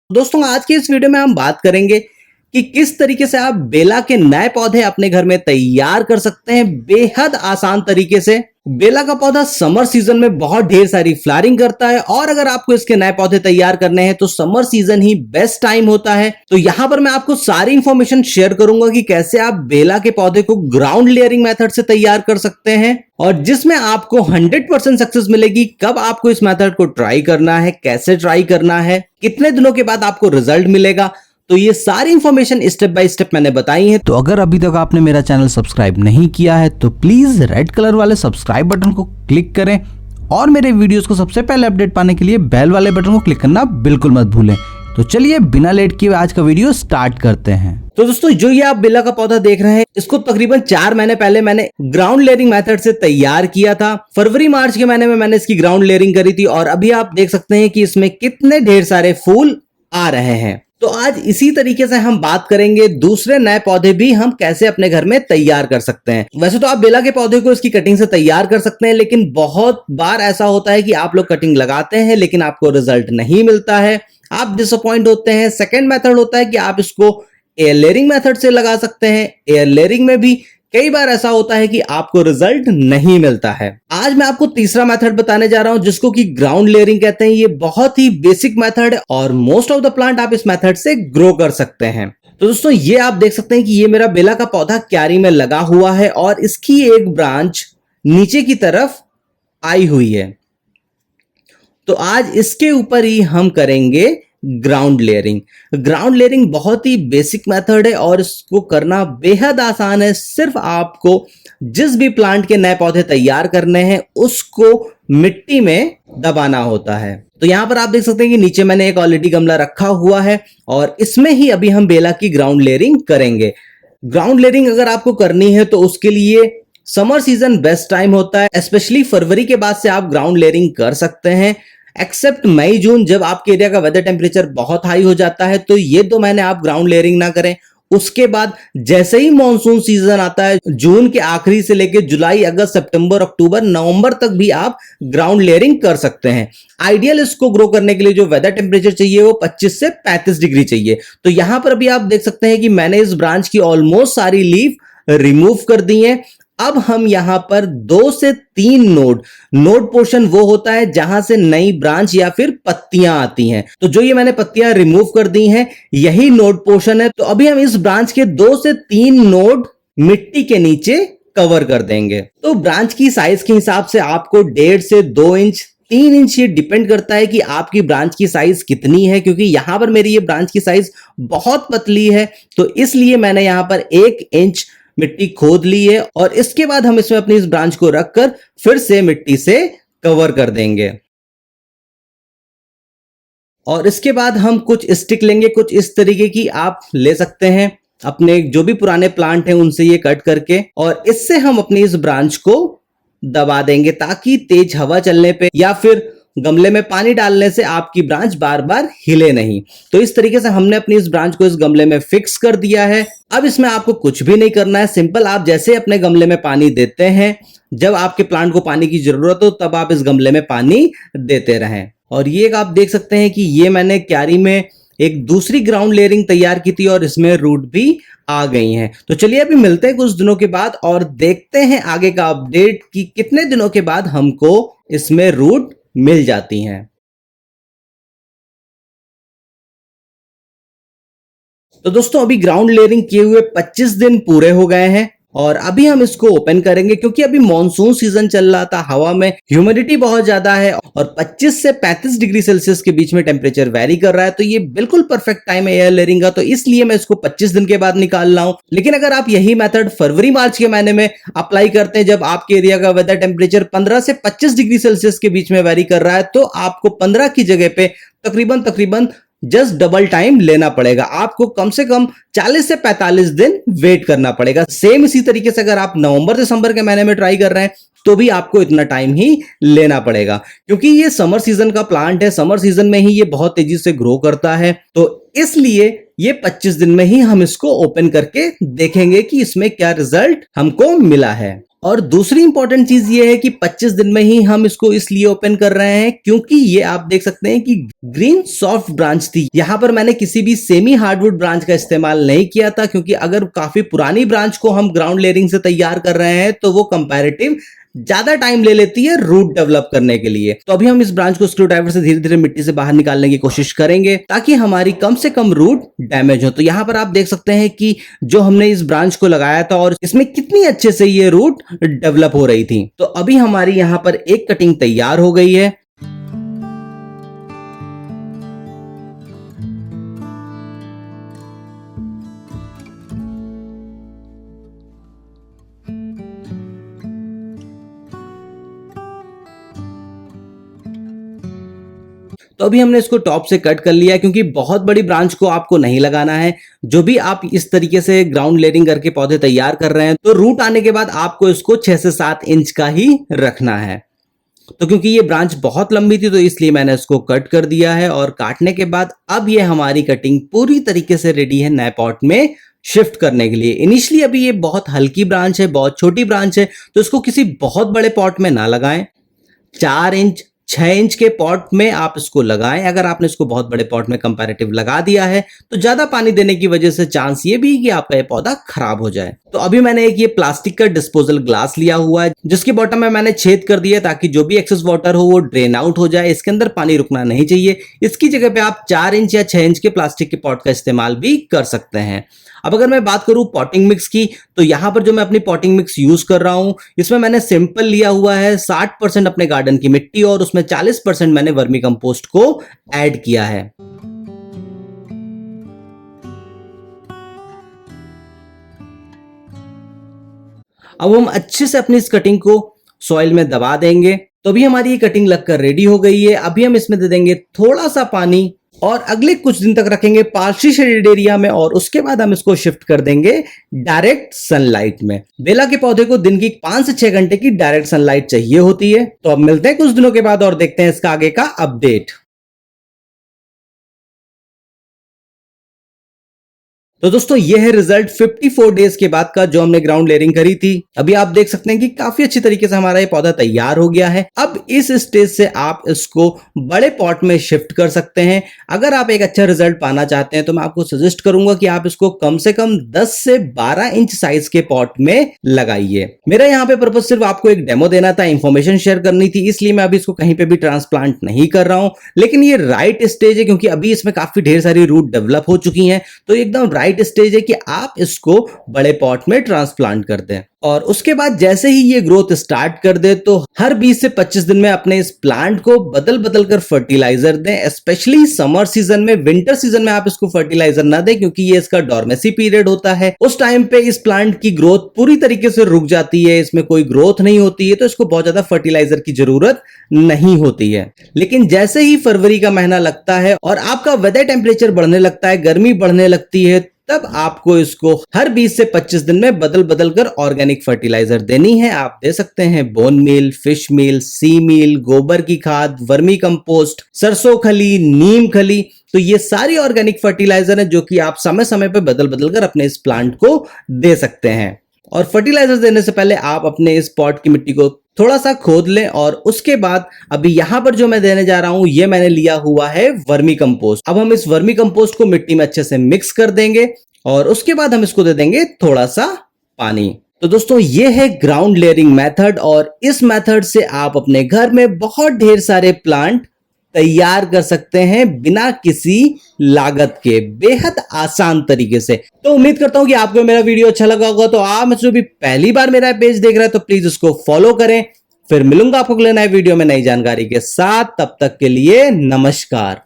दोस्तों आज के इस वीडियो में हम बात करेंगे कि किस तरीके से आप बेला के नए पौधे अपने घर में तैयार कर सकते हैं बेहद आसान तरीके से। बेला का पौधा समर सीजन में बहुत ढेर सारी फ्लावरिंग करता है और अगर आपको इसके नए पौधे तैयार करने हैं तो समर सीजन ही बेस्ट टाइम होता है। तो यहां पर मैं आपको सारी इंफॉर्मेशन शेयर करूंगा कि कैसे आप बेला के पौधे को ग्राउंड लेयरिंग मेथड से तैयार कर सकते हैं और जिसमें आपको 100% सक्सेस मिलेगी। कब आपको इस मेथड को ट्राई करना है, कैसे ट्राई करना है, कितने दिनों के बाद आपको रिजल्ट मिलेगा, तो ये सारी इंफॉर्मेशन स्टेप बाय स्टेप मैंने बताई है। तो अगर अभी तक आपने मेरा चैनल सब्सक्राइब नहीं किया है तो प्लीज रेड कलर वाले सब्सक्राइब बटन को क्लिक करें और मेरे वीडियोस को सबसे पहले अपडेट पाने के लिए बेल वाले बटन को क्लिक करना बिल्कुल मत भूलें। तो चलिए बिना लेट किए आज का वीडियो स्टार्ट करते हैं। तो दोस्तों जो ये आप बेला का पौधा देख रहे हैं इसको तकरीबन 4 महीने पहले मैंने ग्राउंड लेयरिंग मेथड से तैयार किया था। फरवरी मार्च के महीने में मैंने इसकी ग्राउंड लेयरिंग करी थी और अभी आप देख सकते हैं कि इसमें कितने ढेर सारे फूल आ रहे हैं। तो आज इसी तरीके से हम बात करेंगे दूसरे नए पौधे भी हम कैसे अपने घर में तैयार कर सकते हैं। वैसे तो आप बेला के पौधे को इसकी कटिंग से तैयार कर सकते हैं, लेकिन बहुत बार ऐसा होता है कि आप लोग कटिंग लगाते हैं लेकिन आपको रिजल्ट नहीं मिलता है, आप डिसअपॉइंट होते हैं। सेकेंड मेथड होता है कि आप इसको एयर लेयरिंग मेथड से लगा सकते हैं। एयर लेयरिंग में भी कई बार ऐसा होता है कि आपको रिजल्ट नहीं मिलता है। आज मैं आपको तीसरा मेथड बताने जा रहा हूं जिसको कि ग्राउंड लेयरिंग कहते हैं। ये बहुत ही बेसिक मेथड है और मोस्ट ऑफ द प्लांट आप इस मेथड से ग्रो कर सकते हैं। तो दोस्तों ये आप देख सकते हैं कि ये मेरा बेला का पौधा क्यारी में लगा हुआ है और इसकी एक ब्रांच नीचे की तरफ आई हुई है। तो आज इसके ऊपर ही हम करेंगे ग्राउंड लेयरिंग। ग्राउंड लेयरिंग बहुत ही बेसिक मेथड है और इसको करना बेहद आसान है। सिर्फ आपको जिस भी प्लांट के नए पौधे तैयार करने हैं उसको मिट्टी में दबाना होता है। तो यहां पर आप देख सकते हैं कि नीचे मैंने एक ऑलरेडी गमला रखा हुआ है और इसमें ही अभी हम बेला की ग्राउंड लेयरिंग करेंगे। ग्राउंड लेयरिंग अगर आपको करनी है तो उसके लिए समर सीजन बेस्ट टाइम होता है। स्पेशली फरवरी के बाद से आप ग्राउंड लेयरिंग कर सकते हैं, एक्सेप्ट मई जून जब आपके एरिया का वेदर टेम्परेचर बहुत हाई हो जाता है तो ये 2 महीने आप ग्राउंड लेयरिंग ना करें। उसके बाद जैसे ही मॉनसून सीजन आता है जून के आखिरी से लेकर जुलाई, अगस्त, सितंबर, अक्टूबर, नवंबर तक भी आप ग्राउंड लेयरिंग कर सकते हैं। आइडियल इसको ग्रो करने के लिए जो वेदर टेम्परेचर चाहिए वो 25 से 35 डिग्री चाहिए। तो यहां पर अभी आप देख सकते हैं कि मैंने इस ब्रांच की ऑलमोस्ट सारी लीफ रिमूव कर दी है। अब हम यहां पर 2 से 3 नोड पोर्शन वो होता है जहां से नई ब्रांच या फिर पत्तियां आती हैं। तो जो ये मैंने पत्तियां रिमूव कर दी हैं यही नोड पोर्शन है। तो अभी हम इस ब्रांच के 2 से 3 नोड मिट्टी के नीचे कवर कर देंगे। तो ब्रांच की साइज के हिसाब से आपको 1.5 से 2 इंच, 3 इंच ये डिपेंड करता है कि आपकी ब्रांच की साइज कितनी है, क्योंकि यहां पर मेरी ये ब्रांच की साइज बहुत पतली है तो इसलिए मैंने यहां पर 1 इंच मिट्टी खोद ली है और इसके बाद हम इसमें अपनी इस ब्रांच को रखकर फिर से मिट्टी से कवर कर देंगे। और इसके बाद हम कुछ स्टिक लेंगे, कुछ इस तरीके की आप ले सकते हैं अपने जो भी पुराने प्लांट हैं उनसे ये कट करके, और इससे हम अपनी इस ब्रांच को दबा देंगे ताकि तेज हवा चलने पे या फिर गमले में पानी डालने से आपकी ब्रांच बार बार हिले नहीं। तो इस तरीके से हमने अपनी इस ब्रांच को इस गमले में फिक्स कर दिया है। अब इसमें आपको कुछ भी नहीं करना है, सिंपल आप जैसे अपने गमले में पानी देते हैं, जब आपके प्लांट को पानी की जरूरत हो तब आप इस गमले में पानी देते रहें। और ये आप देख सकते हैं कि ये मैंने क्यारी में एक दूसरी ग्राउंड लेयरिंग तैयार की थी और इसमें रूट भी आ गई हैं। तो चलिए अभी मिलते हैं कुछ दिनों के बाद और देखते हैं आगे का अपडेट कि कितने दिनों के बाद हमको इसमें रूट मिल जाती हैं। तो दोस्तों अभी ग्राउंड लेयरिंग किए हुए 25 दिन पूरे हो गए हैं और अभी हम इसको ओपन करेंगे क्योंकि अभी मॉनसून सीजन चल रहा था, हवा में ह्यूमिडिटी बहुत ज्यादा है और 25 से 35 डिग्री सेल्सियस के बीच में टेम्परेचर वेरी कर रहा है। तो ये बिल्कुल परफेक्ट टाइम है एयर लेयरिंग का, तो इसलिए मैं इसको 25 दिन के बाद निकाल रहा हूं। लेकिन अगर आप यही मेथड फरवरी मार्च के महीने में अप्लाई करते हैं जब आपके एरिया का वेदर टेम्परेचर 15 से 25 डिग्री सेल्सियस के बीच में वेरी कर रहा है, तो आपको 15 की जगह पे तकरीबन जस्ट डबल टाइम लेना पड़ेगा। आपको कम से कम 40 से 45 दिन वेट करना पड़ेगा। सेम इसी तरीके से अगर आप नवंबर दिसंबर के महीने में ट्राई कर रहे हैं तो भी आपको इतना टाइम ही लेना पड़ेगा, क्योंकि ये समर सीजन का प्लांट है। समर सीजन में ही ये बहुत तेजी से ग्रो करता है, तो इसलिए ये 25 दिन में ही हम इसको ओपन करके देखेंगे कि इसमें क्या रिजल्ट हमको मिला है। और दूसरी इंपॉर्टेंट चीज ये है कि 25 दिन में ही हम इसको इसलिए ओपन कर रहे हैं क्योंकि ये आप देख सकते हैं कि ग्रीन सॉफ्ट ब्रांच थी। यहां पर मैंने किसी भी सेमी हार्डवुड ब्रांच का इस्तेमाल नहीं किया था क्योंकि अगर काफी पुरानी ब्रांच को हम ग्राउंड लेयरिंग से तैयार कर रहे हैं तो वो कंपैरेटिव ज्यादा टाइम ले लेती है रूट डेवलप करने के लिए। तो अभी हम इस ब्रांच को स्क्रू ड्राइवर से धीरे धीरे मिट्टी से बाहर निकालने की कोशिश करेंगे ताकि हमारी कम से कम रूट डैमेज हो। तो यहां पर आप देख सकते हैं कि जो हमने इस ब्रांच को लगाया था और इसमें कितनी अच्छे से ये रूट डेवलप हो रही थी। तो अभी हमारी यहां पर एक कटिंग तैयार हो गई है। तो अभी हमने इसको टॉप से कट कर लिया क्योंकि बहुत बड़ी ब्रांच को आपको नहीं लगाना है। जो भी आप इस तरीके से ग्राउंड लेयरिंग करके पौधे तैयार कर रहे हैं तो रूट आने के बाद आपको इसको 6 से 7 इंच का ही रखना है। तो क्योंकि ये ब्रांच बहुत लंबी थी तो इसलिए मैंने इसको कट कर दिया है और काटने के बाद अब ये हमारी कटिंग पूरी तरीके से रेडी है नए पॉट में शिफ्ट करने के लिए। इनिशियली अभी ये बहुत हल्की ब्रांच है, बहुत छोटी ब्रांच है, तो इसको किसी बहुत बड़े पॉट में ना लगाएं। 4 इंच 6 इंच के पॉट में आप इसको लगाएं। अगर आपने इसको बहुत बड़े पॉट में कंपैरेटिव लगा दिया है तो ज्यादा पानी देने की वजह से चांस ये भी कि आपका ये पौधा खराब हो जाए। तो अभी मैंने एक ये प्लास्टिक का डिस्पोजल ग्लास लिया हुआ है जिसके बॉटम में मैंने छेद कर दिया ताकि जो भी एक्सेस वाटर हो वो ड्रेन आउट हो जाए। इसके अंदर पानी रुकना नहीं चाहिए। इसकी जगह पे आप 4 इंच या 6 इंच के प्लास्टिक के पॉट का इस्तेमाल भी कर सकते हैं। अब अगर मैं बात करूं पॉटिंग मिक्स की तो यहां पर जो मैं अपनी पॉटिंग मिक्स यूज कर रहा हूं इसमें मैंने सिंपल लिया हुआ है 60% अपने गार्डन की मिट्टी और उसमें 40% मैंने वर्मी कंपोस्ट को ऐड किया है। अब हम अच्छे से अपनी इस कटिंग को सॉइल में दबा देंगे। तो अभी हमारी ये कटिंग लगकर रेडी हो गई है। अभी हम इसमें दे देंगे थोड़ा सा पानी और अगले कुछ दिन तक रखेंगे पार्शियल शेडेड एरिया में और उसके बाद हम इसको शिफ्ट कर देंगे डायरेक्ट सनलाइट में। बेला के पौधे को दिन की 5 से 6 घंटे की डायरेक्ट सनलाइट चाहिए होती है। तो अब मिलते हैं कुछ दिनों के बाद और देखते हैं इसका आगे का अपडेट। तो दोस्तों ये है रिजल्ट 54 डेज के बाद का जो हमने ग्राउंड लेयरिंग करी थी। अभी आप देख सकते हैं कि काफी अच्छी तरीके से हमारा ये पौधा तैयार हो गया है। अब इस स्टेज से आप इसको बड़े पॉट में शिफ्ट कर सकते हैं। अगर आप एक अच्छा रिजल्ट पाना चाहते हैं तो मैं आपको सजेस्ट करूंगा कि आप इसको कम से कम 10 से 12 इंच साइज के पॉट में लगाइए। मेरा यहाँ पे पर्पज सिर्फ आपको एक डेमो देना था, इंफॉर्मेशन शेयर करनी थी, इसलिए मैं अभी इसको कहीं पे भी ट्रांसप्लांट नहीं कर रहा हूं। लेकिन ये राइट स्टेज है क्योंकि अभी इसमें काफी ढेर सारी रूट डेवलप हो चुकी हैं। तो एकदम राइट स्टेज है कि आप इसको बड़े पॉट में ट्रांसप्लांट कर दें और उसके बाद जैसे ही ये ग्रोथ स्टार्ट कर दे तो हर 20 से 25 दिन में अपने इस प्लांट को बदल बदल कर फर्टिलाइजर दें। स्पेशली समर सीजन में, विंटर सीजन में आप इसको फर्टिलाइजर ना दें क्योंकि ये इसका डॉर्मेसी पीरियड होता है। उस टाइम पे इस प्लांट की ग्रोथ पूरी तरीके से रुक जाती है, इसमें कोई ग्रोथ नहीं होती है, तो इसको बहुत ज्यादा फर्टिलाइजर की जरूरत नहीं होती है। लेकिन जैसे ही फरवरी का महीना लगता है और आपका वेदर टेम्परेचर बढ़ने लगता है, गर्मी बढ़ने लगती है, तब आपको इसको हर 20 से 25 दिन में बदल बदल कर ऑर्गेनिक फर्टिलाइजर देनी है। आप दे सकते हैं बोन मील, फिश मील, सी मील, गोबर की खाद, वर्मी कंपोस्ट, सरसों खली, नीम खली। तो ये सारी ऑर्गेनिक फर्टिलाइजर है जो कि आप समय समय पर बदल बदल कर अपने इस प्लांट को दे सकते हैं। और फर्टिलाइजर देने से पहले आप अपने इस पॉट की मिट्टी को थोड़ा सा खोद लें और उसके बाद अभी यहां पर जो मैं देने जा रहा हूं ये मैंने लिया हुआ है वर्मी कंपोस्ट। अब हम इस वर्मी कंपोस्ट को मिट्टी में अच्छे से मिक्स कर देंगे और उसके बाद हम इसको दे देंगे थोड़ा सा पानी। तो दोस्तों ये है ग्राउंड लेयरिंग मेथड और इस मेथड से आप अपने घर में बहुत ढेर सारे प्लांट तैयार कर सकते हैं बिना किसी लागत के, बेहद आसान तरीके से। तो उम्मीद करता हूं कि आपको मेरा वीडियो अच्छा लगा होगा। तो आप जो भी पहली बार मेरा पेज देख रहे हैं तो प्लीज उसको फॉलो करें। फिर मिलूंगा आपको अगले नए वीडियो में नई जानकारी के साथ। तब तक के लिए नमस्कार।